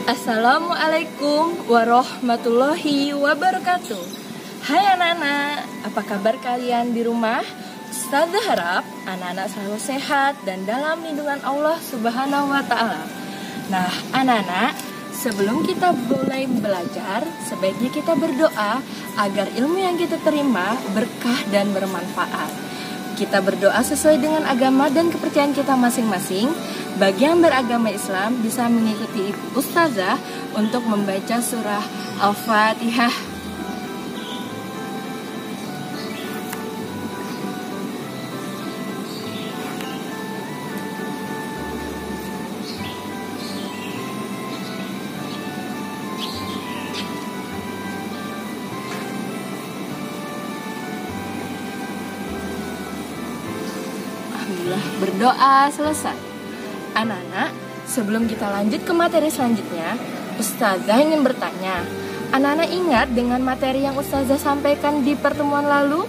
Assalamualaikum warahmatullahi wabarakatuh. Hai anak-anak, apa kabar kalian di rumah? Ustazah harap anak-anak selalu sehat dan dalam lindungan Allah Subhanahu wa Ta'ala. Nah, anak-anak, sebelum kita mulai belajar, sebaiknya kita berdoa agar ilmu yang kita terima berkah dan bermanfaat. Kita berdoa sesuai dengan agama dan kepercayaan kita masing-masing. Bagi yang beragama Islam bisa mengikuti Ustazah untuk membaca surah Al-Fatihah. Alhamdulillah, berdoa selesai. Anak-anak, sebelum kita lanjut ke materi selanjutnya, Ustazah ingin bertanya, anak-anak ingat dengan materi yang Ustazah sampaikan di pertemuan lalu?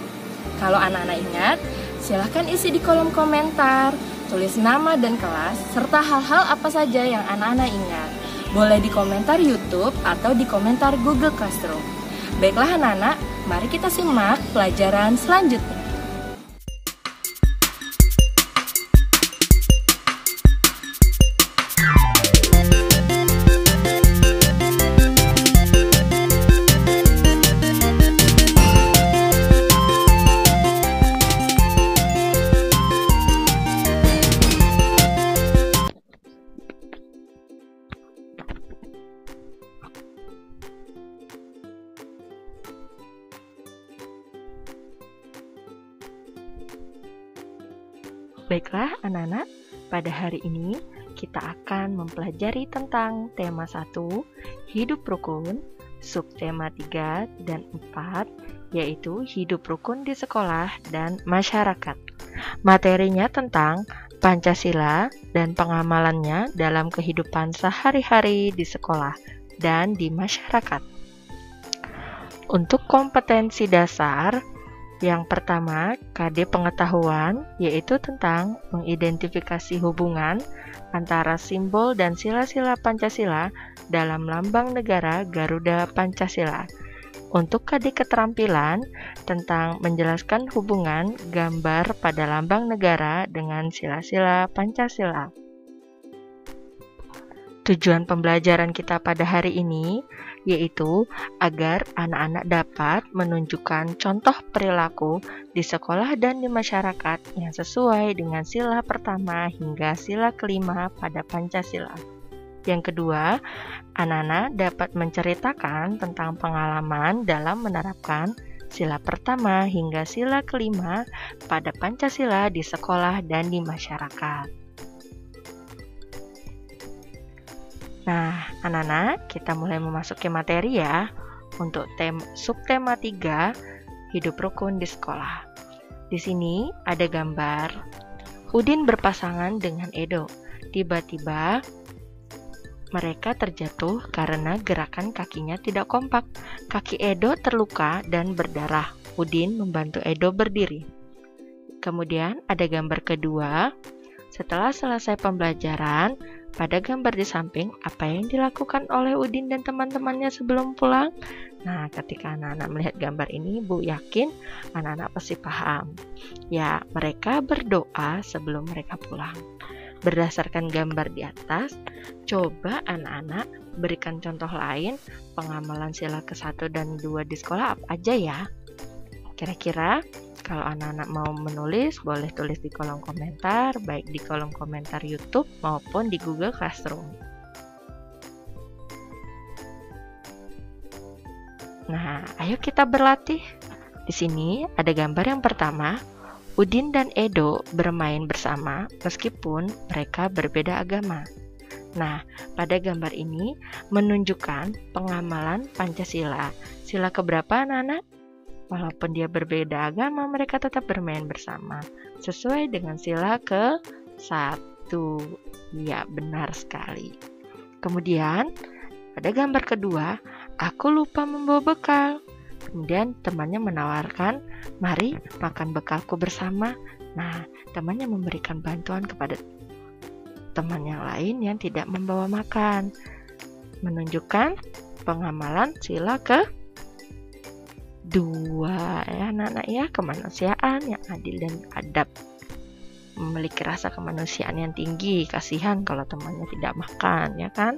Kalau anak-anak ingat, silahkan isi di kolom komentar, tulis nama dan kelas, serta hal-hal apa saja yang anak-anak ingat. Boleh di komentar YouTube atau di komentar Google Classroom. Baiklah anak-anak, mari kita simak pelajaran selanjutnya. Baiklah anak-anak, pada hari ini kita akan mempelajari tentang tema 1, hidup rukun, subtema 3 dan 4, yaitu hidup rukun di sekolah dan masyarakat. Materinya tentang Pancasila dan pengamalannya dalam kehidupan sehari-hari di sekolah dan di masyarakat. Untuk kompetensi dasar, yang pertama, KD pengetahuan, yaitu tentang mengidentifikasi hubungan antara simbol dan sila-sila Pancasila dalam lambang negara Garuda Pancasila. Untuk KD keterampilan, tentang menjelaskan hubungan gambar pada lambang negara dengan sila-sila Pancasila. Tujuan pembelajaran kita pada hari ini yaitu agar anak-anak dapat menunjukkan contoh perilaku di sekolah dan di masyarakat yang sesuai dengan sila pertama hingga sila kelima pada Pancasila. Yang kedua, anak-anak dapat menceritakan tentang pengalaman dalam menerapkan sila pertama hingga sila kelima pada Pancasila di sekolah dan di masyarakat. Nah, anak-anak, kita mulai memasuki materi ya. Untuk subtema 3, hidup rukun di sekolah. Di sini ada gambar Udin berpasangan dengan Edo. Tiba-tiba mereka terjatuh karena gerakan kakinya tidak kompak. Kaki Edo terluka dan berdarah. Udin membantu Edo berdiri. Kemudian ada gambar kedua. Setelah selesai pembelajaran, pada gambar di samping, apa yang dilakukan oleh Udin dan teman-temannya sebelum pulang? Nah, ketika anak-anak melihat gambar ini, Bu yakin anak-anak pasti paham. Ya, mereka berdoa sebelum mereka pulang. Berdasarkan gambar di atas, coba anak-anak berikan contoh lain pengamalan sila ke-1 dan 2 di sekolah apa aja ya? Kira-kira kalau anak-anak mau menulis, boleh tulis di kolom komentar, baik di kolom komentar YouTube maupun di Google Classroom. Nah, ayo kita berlatih. Di sini ada gambar yang pertama, Udin dan Edo bermain bersama meskipun mereka berbeda agama. Nah, pada gambar ini menunjukkan pengamalan Pancasila. Sila keberapa anak-anak? Walaupun dia berbeda agama, mereka tetap bermain bersama sesuai dengan sila ke-1. itu. Ya, benar sekali. Kemudian, pada gambar kedua, aku lupa membawa bekal. Kemudian temannya menawarkan, mari makan bekalku bersama. Nah, temannya memberikan bantuan kepada teman yang lain yang tidak membawa makan. Menunjukkan pengamalan sila kedua ya anak-anak ya, kemanusiaan yang adil dan adab. Memiliki rasa kemanusiaan yang tinggi, kasihan kalau temannya tidak makan, ya kan?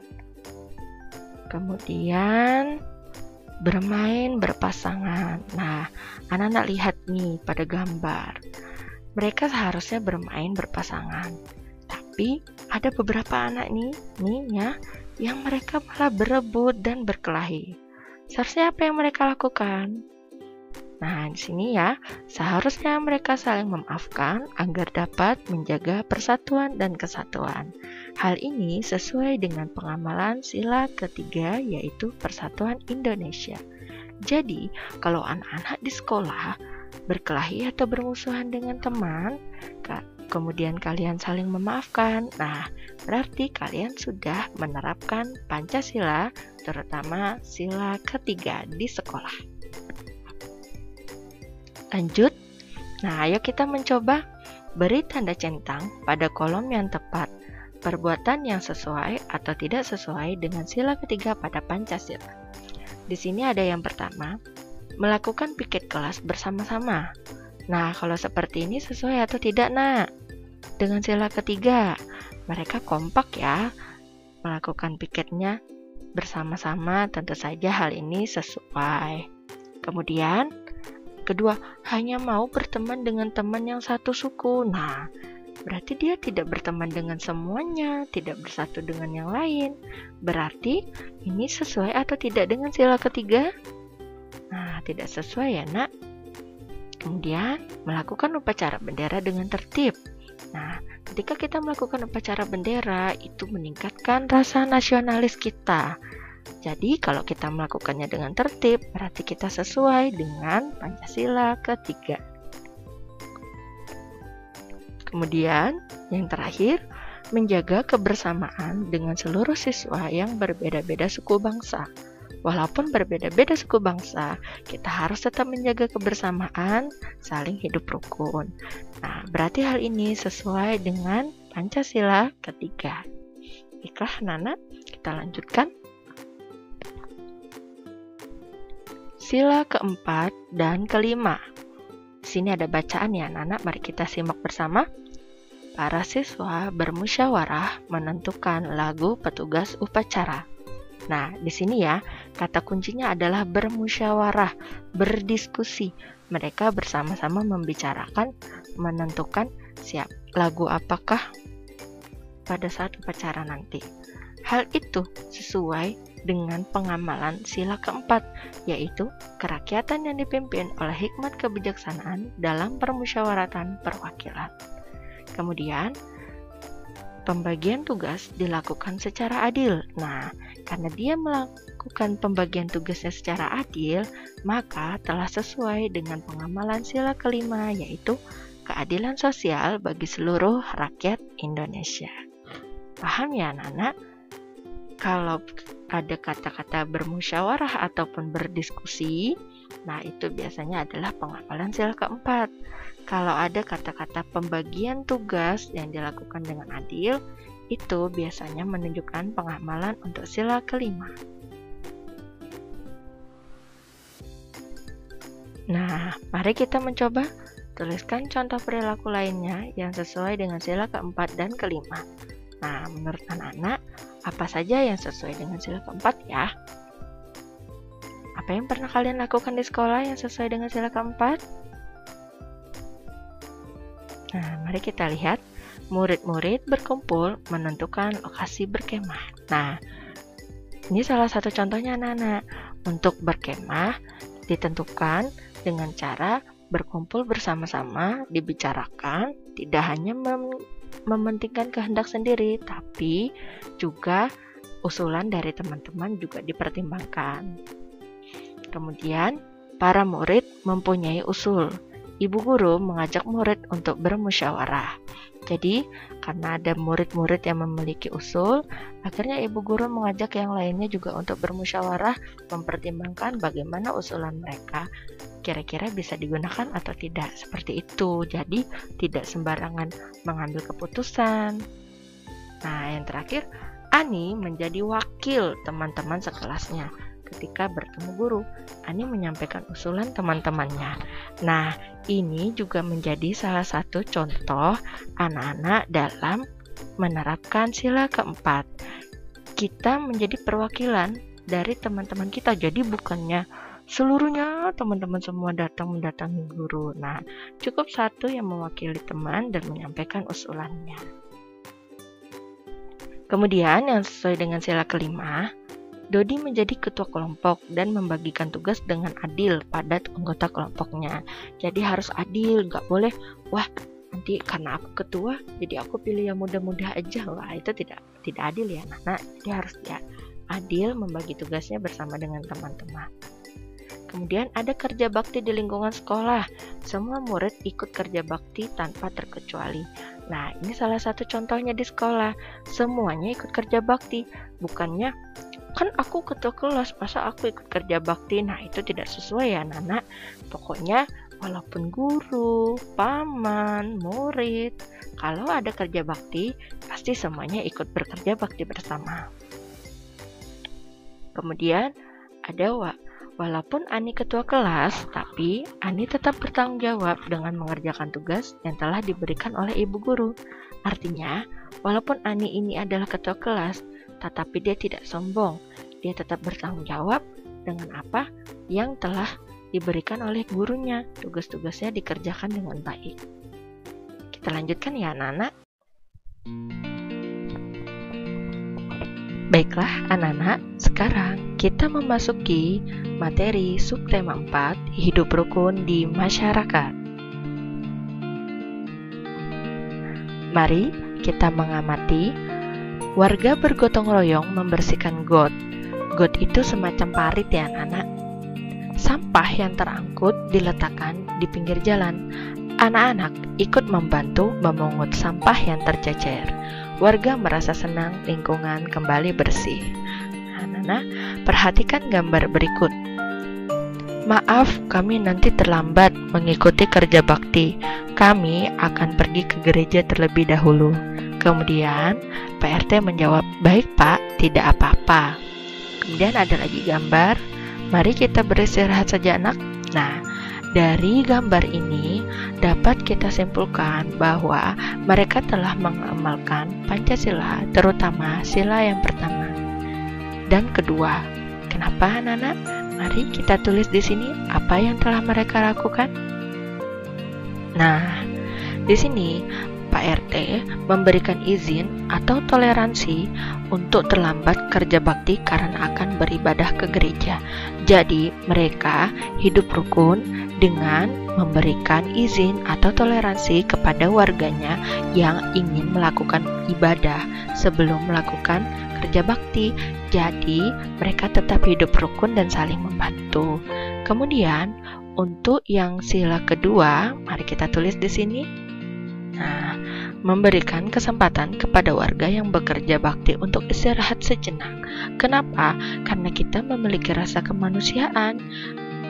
Kemudian bermain berpasangan. Nah, anak-anak lihat nih pada gambar. Mereka seharusnya bermain berpasangan. Tapi ada beberapa anak nih ya, yang mereka malah berebut dan berkelahi. Seharusnya apa yang mereka lakukan? Nah, di sini ya, seharusnya mereka saling memaafkan agar dapat menjaga persatuan dan kesatuan. Hal ini sesuai dengan pengamalan sila ketiga, yaitu Persatuan Indonesia. Jadi, kalau anak-anak di sekolah berkelahi atau bermusuhan dengan teman, kemudian kalian saling memaafkan, nah, berarti kalian sudah menerapkan Pancasila, terutama sila ketiga di sekolah. Lanjut. Nah, ayo kita mencoba beri tanda centang pada kolom yang tepat, perbuatan yang sesuai atau tidak sesuai dengan sila ketiga pada Pancasila. Di sini ada yang pertama, melakukan piket kelas bersama-sama. Nah, kalau seperti ini sesuai atau tidak, Nak? Dengan sila ketiga, mereka kompak ya, melakukan piketnya bersama-sama, tentu saja hal ini sesuai. Kemudian, kedua, hanya mau berteman dengan teman yang satu suku. Nah, berarti dia tidak berteman dengan semuanya, tidak bersatu dengan yang lain. Berarti ini sesuai atau tidak dengan sila ketiga? Nah, tidak sesuai ya, Nak. Kemudian, melakukan upacara bendera dengan tertib. Nah, ketika kita melakukan upacara bendera, itu meningkatkan rasa nasionalis kita. Jadi, kalau kita melakukannya dengan tertib, berarti kita sesuai dengan Pancasila ketiga. Kemudian, yang terakhir, menjaga kebersamaan dengan seluruh siswa yang berbeda-beda suku bangsa. Walaupun berbeda-beda suku bangsa, kita harus tetap menjaga kebersamaan, saling hidup rukun. Nah, berarti hal ini sesuai dengan Pancasila ketiga. Baiklah, anak-anak, kita lanjutkan. Sila keempat dan kelima. Di sini ada bacaan ya, anak-anak. Mari kita simak bersama. Para siswa bermusyawarah menentukan lagu petugas upacara. Nah, di sini ya, kata kuncinya adalah bermusyawarah, berdiskusi. Mereka bersama-sama membicarakan, menentukan lagu apakah pada saat upacara nanti. Hal itu sesuai dengan pengamalan sila keempat, yaitu kerakyatan yang dipimpin oleh hikmat kebijaksanaan dalam permusyawaratan perwakilan. Kemudian, pembagian tugas dilakukan secara adil. Nah, karena dia melakukan pembagian tugasnya secara adil, maka telah sesuai dengan pengamalan sila kelima, yaitu keadilan sosial bagi seluruh rakyat Indonesia. Paham ya, anak-anak? Kalau ada kata-kata bermusyawarah ataupun berdiskusi, nah itu biasanya adalah pengamalan sila keempat. Kalau ada kata-kata pembagian tugas yang dilakukan dengan adil, itu biasanya menunjukkan pengamalan untuk sila kelima. Nah, mari kita mencoba tuliskan contoh perilaku lainnya yang sesuai dengan sila keempat dan kelima. Nah, menurut anak-anak, apa saja yang sesuai dengan sila keempat ya? Apa yang pernah kalian lakukan di sekolah yang sesuai dengan sila keempat? Nah, mari kita lihat. Murid-murid berkumpul menentukan lokasi berkemah. Nah, ini salah satu contohnya anak-anak. Untuk berkemah ditentukan dengan cara berkumpul bersama-sama, dibicarakan, tidak hanya mementingkan kehendak sendiri, tapi juga usulan dari teman-teman juga dipertimbangkan. Kemudian, para murid mempunyai usul. Ibu guru mengajak murid untuk bermusyawarah. Jadi, karena ada murid-murid yang memiliki usul, akhirnya ibu guru mengajak yang lainnya juga untuk bermusyawarah mempertimbangkan bagaimana usulan mereka kira-kira bisa digunakan atau tidak. Seperti itu. Jadi, tidak sembarangan mengambil keputusan. Nah, yang terakhir, Ani menjadi wakil teman-teman sekelasnya. Ketika bertemu guru, Ani menyampaikan usulan teman-temannya. Nah, ini juga menjadi salah satu contoh anak-anak dalam menerapkan sila keempat. Kita menjadi perwakilan dari teman-teman kita. Jadi bukannya seluruhnya teman-teman semua mendatangi guru. Nah, cukup satu yang mewakili teman dan menyampaikan usulannya. Kemudian yang sesuai dengan sila kelima, Dodi menjadi ketua kelompok dan membagikan tugas dengan adil pada anggota kelompoknya. Jadi harus adil, nggak boleh, wah nanti karena aku ketua, jadi aku pilih yang muda-muda aja. Wah, itu tidak adil ya, Nana. Jadi harus adil membagi tugasnya bersama dengan teman-teman. Kemudian ada kerja bakti di lingkungan sekolah. Semua murid ikut kerja bakti tanpa terkecuali. Nah, ini salah satu contohnya di sekolah. Semuanya ikut kerja bakti. Bukannya, kan aku ketua kelas, masa aku ikut kerja bakti? Nah, itu tidak sesuai ya, Nana. Pokoknya, walaupun guru, paman, murid, kalau ada kerja bakti, pasti semuanya ikut bekerja bakti bersama. Kemudian, ada walaupun Ani ketua kelas, tapi Ani tetap bertanggung jawab dengan mengerjakan tugas yang telah diberikan oleh ibu guru. Artinya, walaupun Ani ini adalah ketua kelas, tetapi dia tidak sombong. Dia tetap bertanggung jawab dengan apa yang telah diberikan oleh gurunya. Tugas-tugasnya dikerjakan dengan baik. Kita lanjutkan ya, anak-anak. Baiklah, anak-anak, sekarang kita memasuki materi subtema 4, hidup rukun di masyarakat. Mari kita mengamati warga bergotong royong membersihkan got. Got itu semacam parit ya, anak-anak. Sampah yang terangkut diletakkan di pinggir jalan. Anak-anak ikut membantu memungut sampah yang tercecer. Warga merasa senang lingkungan kembali bersih. Anak-anak, perhatikan gambar berikut. Maaf, kami nanti terlambat mengikuti kerja bakti. Kami akan pergi ke gereja terlebih dahulu. Kemudian, PRT menjawab, baik Pak, tidak apa-apa. Kemudian ada lagi gambar, mari kita beristirahat sejenak. Nah, dari gambar ini dapat kita simpulkan bahwa mereka telah mengamalkan Pancasila, terutama sila yang pertama dan kedua. Kenapa, anak-anak? Mari kita tulis di sini apa yang telah mereka lakukan. Nah, di sini Pak RT memberikan izin atau toleransi untuk terlambat kerja bakti karena akan beribadah ke gereja. Jadi, mereka hidup rukun dengan memberikan izin atau toleransi kepada warganya yang ingin melakukan ibadah sebelum melakukan kerja bakti. Jadi, mereka tetap hidup rukun dan saling membantu. Kemudian, untuk yang sila kedua, mari kita tulis di sini. Nah, memberikan kesempatan kepada warga yang bekerja bakti untuk istirahat sejenak. Kenapa? Karena kita memiliki rasa kemanusiaan.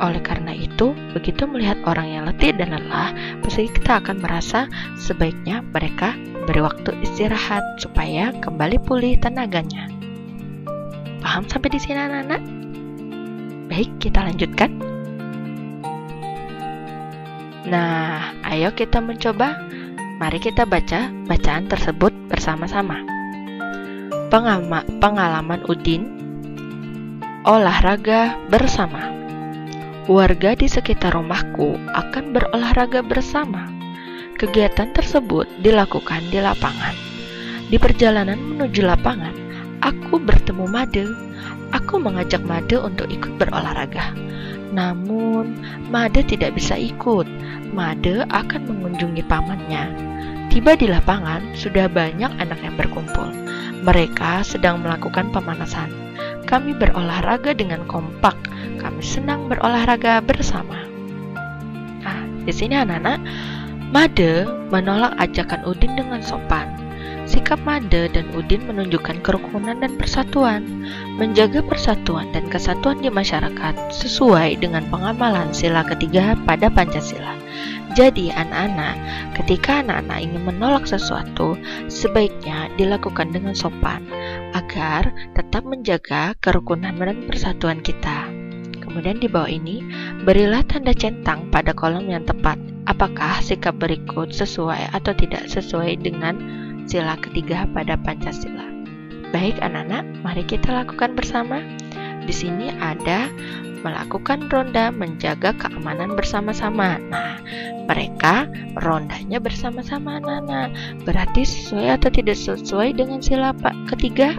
Oleh karena itu, begitu melihat orang yang letih dan lelah, pasti kita akan merasa sebaiknya mereka beri waktu istirahat supaya kembali pulih tenaganya. Paham sampai di sini, anak-anak? Baik, kita lanjutkan. Nah, ayo kita mencoba. Mari kita baca bacaan tersebut bersama-sama. Pengalaman Udin, olahraga bersama. Warga di sekitar rumahku akan berolahraga bersama. Kegiatan tersebut dilakukan di lapangan. Di perjalanan menuju lapangan, aku bertemu Made. Aku mengajak Made untuk ikut berolahraga. Namun, Made tidak bisa ikut. Made akan mengunjungi pamannya. Tiba di lapangan, sudah banyak anak yang berkumpul. Mereka sedang melakukan pemanasan. Kami berolahraga dengan kompak. Kami senang berolahraga bersama. Nah, di sini anak-anak, Made menolak ajakan Udin dengan sopan. Sikap Made dan Udin menunjukkan kerukunan dan persatuan, menjaga persatuan dan kesatuan di masyarakat sesuai dengan pengamalan sila ketiga pada Pancasila. Jadi anak-anak, ketika anak-anak ingin menolak sesuatu, sebaiknya dilakukan dengan sopan, agar tetap menjaga kerukunan dan persatuan kita. Kemudian di bawah ini, berilah tanda centang pada kolom yang tepat. Apakah sikap berikut sesuai atau tidak sesuai dengan sila ketiga pada Pancasila? Baik anak-anak, mari kita lakukan bersama. Di sini ada melakukan ronda menjaga keamanan bersama-sama. Nah, mereka rondanya bersama-sama anak-anak. Berarti sesuai atau tidak sesuai dengan sila ketiga?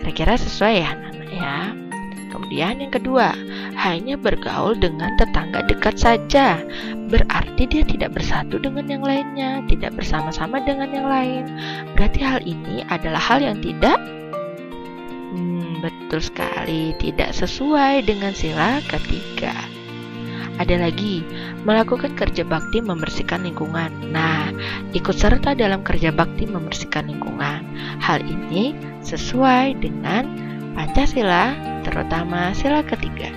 Kira-kira sesuai ya anak-anak ya. Kemudian yang kedua, hanya bergaul dengan tetangga dekat saja. Berarti dia tidak bersatu dengan yang lainnya, tidak bersama-sama dengan yang lain. Berarti hal ini adalah hal yang tidak betul sekali, tidak sesuai dengan sila ketiga. Ada lagi, melakukan kerja bakti membersihkan lingkungan. Nah, ikut serta dalam kerja bakti membersihkan lingkungan. Hal ini sesuai dengan Pancasila, terutama sila ketiga.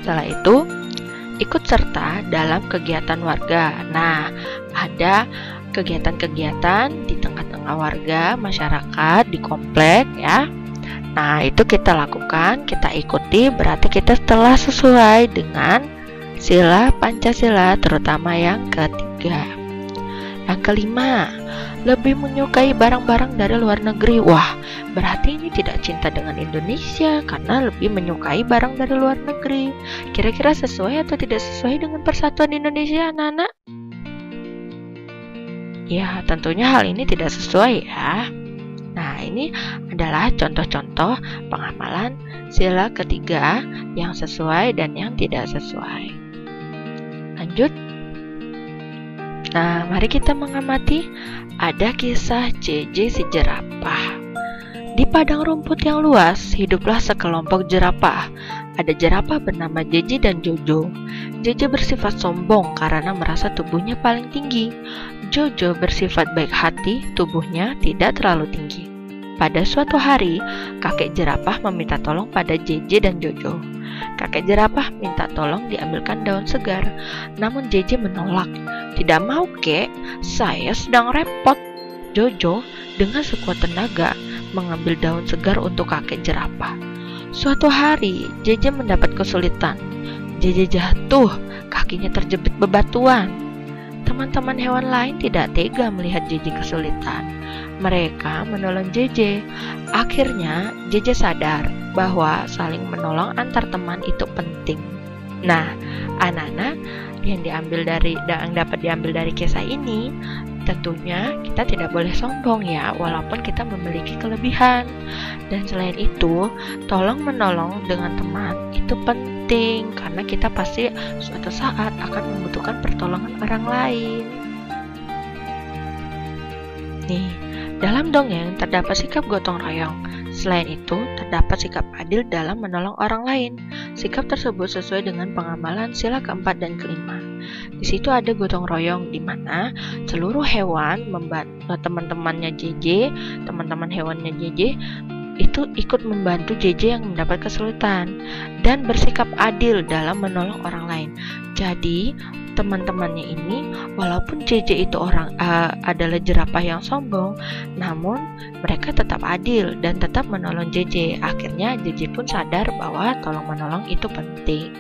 Setelah itu, ikut serta dalam kegiatan warga. Nah, ada kegiatan-kegiatan di tengah-tengah warga, masyarakat, di komplek ya. Nah, itu kita lakukan, kita ikuti, berarti kita telah sesuai dengan sila Pancasila, terutama yang ketiga. Yang kelima, lebih menyukai barang-barang dari luar negeri. Wah, berarti ini tidak cinta dengan Indonesia karena lebih menyukai barang dari luar negeri. Kira-kira sesuai atau tidak sesuai dengan persatuan Indonesia, anak-anak? Ya, tentunya hal ini tidak sesuai ya. Nah, ini adalah contoh-contoh pengamalan sila ketiga yang sesuai dan yang tidak sesuai. Lanjut. Nah, mari kita mengamati. Ada kisah JJ si jerapah. Di padang rumput yang luas, hiduplah sekelompok jerapah. Ada jerapah bernama JJ dan Jojo. JJ bersifat sombong karena merasa tubuhnya paling tinggi. Jojo bersifat baik hati, tubuhnya tidak terlalu tinggi. Pada suatu hari, kakek jerapah meminta tolong pada JJ dan Jojo. Kakek jerapah minta tolong diambilkan daun segar, namun JJ menolak. Tidak mau, kek, saya sedang repot. Jojo dengan sekuat tenaga mengambil daun segar untuk kakek jerapah. Suatu hari, JJ mendapat kesulitan. JJ jatuh, kakinya terjepit bebatuan. Teman-teman hewan lain tidak tega melihat JJ kesulitan. Mereka menolong JJ. Akhirnya, JJ sadar bahwa saling menolong antar teman itu penting. Nah, anak-anak, yang dapat diambil dari kisah ini, tentunya kita tidak boleh sombong ya, walaupun kita memiliki kelebihan. Dan selain itu, tolong menolong dengan teman itu penting karena kita pasti suatu saat akan membutuhkan pertolongan orang lain. Nih, dalam dongeng terdapat sikap gotong royong. Selain itu, terdapat sikap adil dalam menolong orang lain. Sikap tersebut sesuai dengan pengamalan sila keempat dan kelima. Di situ ada gotong royong, di mana seluruh hewan membantu teman-temannya JJ, teman-teman hewannya JJ itu ikut membantu JJ yang mendapat kesulitan dan bersikap adil dalam menolong orang lain. Jadi teman-temannya ini, walaupun JJ itu adalah jerapah yang sombong, namun mereka tetap adil dan tetap menolong JJ. Akhirnya JJ pun sadar bahwa tolong menolong itu penting.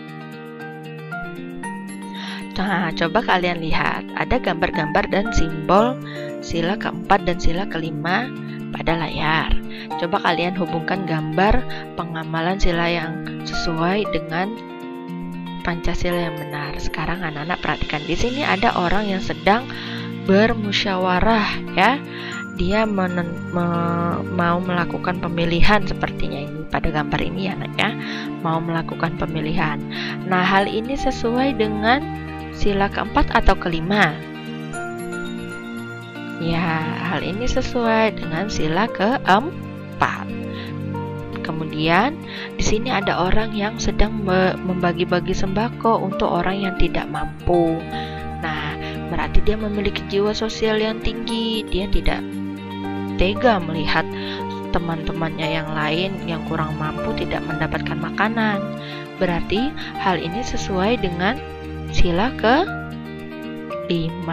Nah, coba kalian lihat, ada gambar-gambar dan simbol sila keempat dan sila kelima pada layar. Coba kalian hubungkan gambar pengamalan sila yang sesuai dengan Pancasila yang benar. Sekarang anak-anak perhatikan, di sini ada orang yang sedang bermusyawarah ya. Dia mau melakukan pemilihan sepertinya ini pada gambar ini ya anak ya. Mau melakukan pemilihan. Nah, hal ini sesuai dengan sila keempat atau kelima? Ya, hal ini sesuai dengan sila keempat. Kemudian di sini ada orang yang sedang membagi-bagi sembako untuk orang yang tidak mampu. Nah, berarti dia memiliki jiwa sosial yang tinggi. Dia tidak tega melihat teman-temannya yang lain yang kurang mampu tidak mendapatkan makanan. Berarti hal ini sesuai dengan sila ke-5.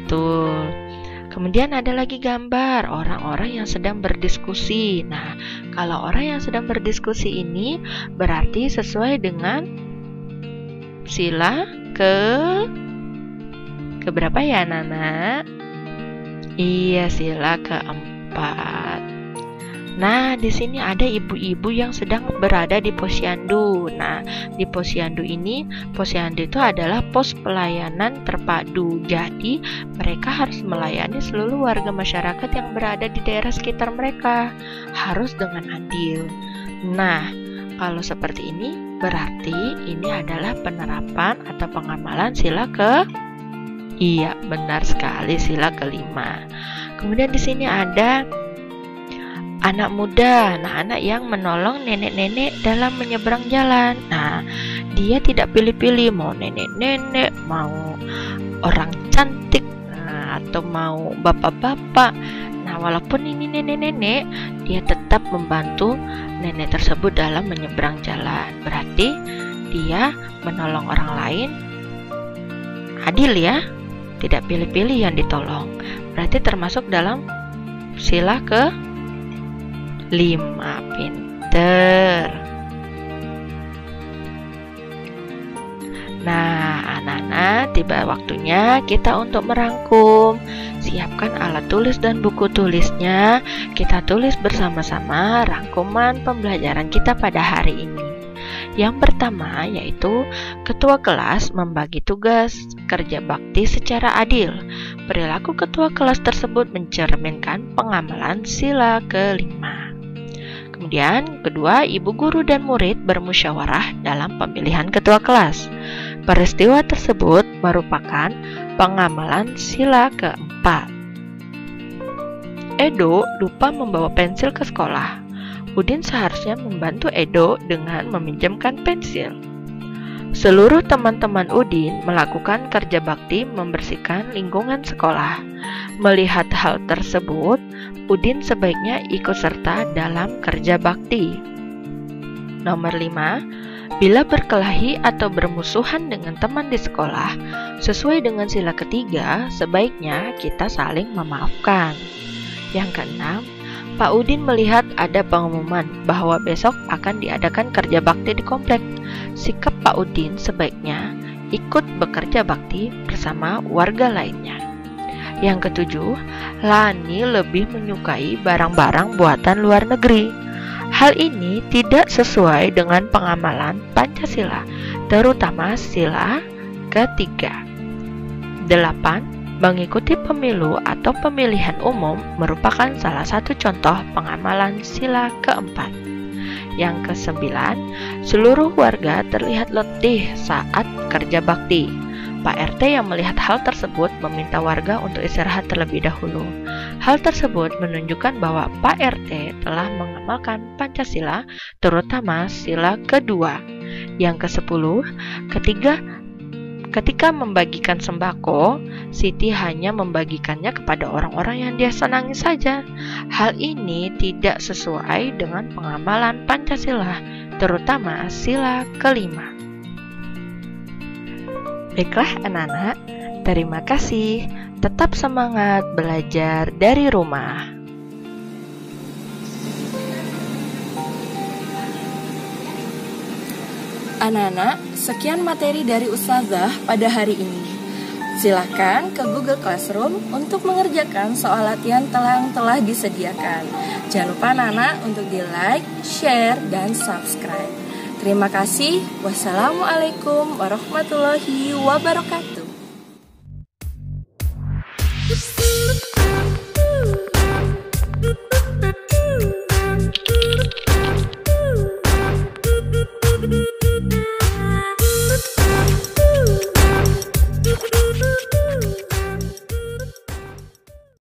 Betul. Kemudian ada lagi gambar orang-orang yang sedang berdiskusi. Nah, kalau orang yang sedang berdiskusi ini berarti sesuai dengan sila keberapa ya, Nana? Iya, sila keempat. Nah, di sini ada ibu-ibu yang sedang berada di posyandu. Nah, di posyandu itu adalah pos pelayanan terpadu. Jadi, mereka harus melayani seluruh warga masyarakat yang berada di daerah sekitar mereka. Harus dengan adil. Nah, kalau seperti ini, berarti ini adalah penerapan atau pengamalan sila Iya, benar sekali, sila ke-5. Kemudian di sini ada anak muda, anak yang menolong nenek-nenek dalam menyeberang jalan. Nah, dia tidak pilih-pilih mau nenek-nenek, mau orang cantik, atau mau bapak-bapak. Nah, walaupun ini nenek-nenek, dia tetap membantu nenek tersebut dalam menyeberang jalan. Berarti dia menolong orang lain adil ya, tidak pilih-pilih yang ditolong. Berarti termasuk dalam sila ke-5. Pinter. Nah, anak-anak, tiba waktunya kita untuk merangkum. Siapkan alat tulis dan buku tulisnya. Kita tulis bersama-sama rangkuman pembelajaran kita pada hari ini. Yang pertama yaitu ketua kelas membagi tugas kerja bakti secara adil. Perilaku ketua kelas tersebut mencerminkan pengamalan sila ke-5. Kemudian kedua, ibu guru dan murid bermusyawarah dalam pemilihan ketua kelas. Peristiwa tersebut merupakan pengamalan sila ke-4. Edo lupa membawa pensil ke sekolah. Udin seharusnya membantu Edo dengan meminjamkan pensil. Seluruh teman-teman Udin melakukan kerja bakti membersihkan lingkungan sekolah. Melihat hal tersebut, Udin sebaiknya ikut serta dalam kerja bakti. Nomor 5, bila berkelahi atau bermusuhan dengan teman di sekolah, sesuai dengan sila ke-3, sebaiknya kita saling memaafkan. Yang ke-6, Pak Udin melihat ada pengumuman bahwa besok akan diadakan kerja bakti di komplek. Sikap Pak Udin sebaiknya ikut bekerja bakti bersama warga lainnya. Yang ke-7, Lani lebih menyukai barang-barang buatan luar negeri. Hal ini tidak sesuai dengan pengamalan Pancasila, terutama sila ke-3. 8. Mengikuti pemilu atau pemilihan umum merupakan salah satu contoh pengamalan sila ke-4. Yang ke-9, seluruh warga terlihat letih saat kerja bakti. Pak RT yang melihat hal tersebut meminta warga untuk istirahat terlebih dahulu. Hal tersebut menunjukkan bahwa Pak RT telah mengamalkan Pancasila, terutama sila ke-2. Yang ke-10, ketika membagikan sembako, Siti hanya membagikannya kepada orang-orang yang dia senangi saja. Hal ini tidak sesuai dengan pengamalan Pancasila, terutama sila ke-5. Baiklah anak-anak, terima kasih. Tetap semangat belajar dari rumah. Anak-anak, sekian materi dari Ustazah pada hari ini. Silakan ke Google Classroom untuk mengerjakan soal latihan yang telah disediakan. Jangan lupa anak-anak untuk di-like, share, dan subscribe. Terima kasih. Wassalamualaikum warahmatullahi wabarakatuh.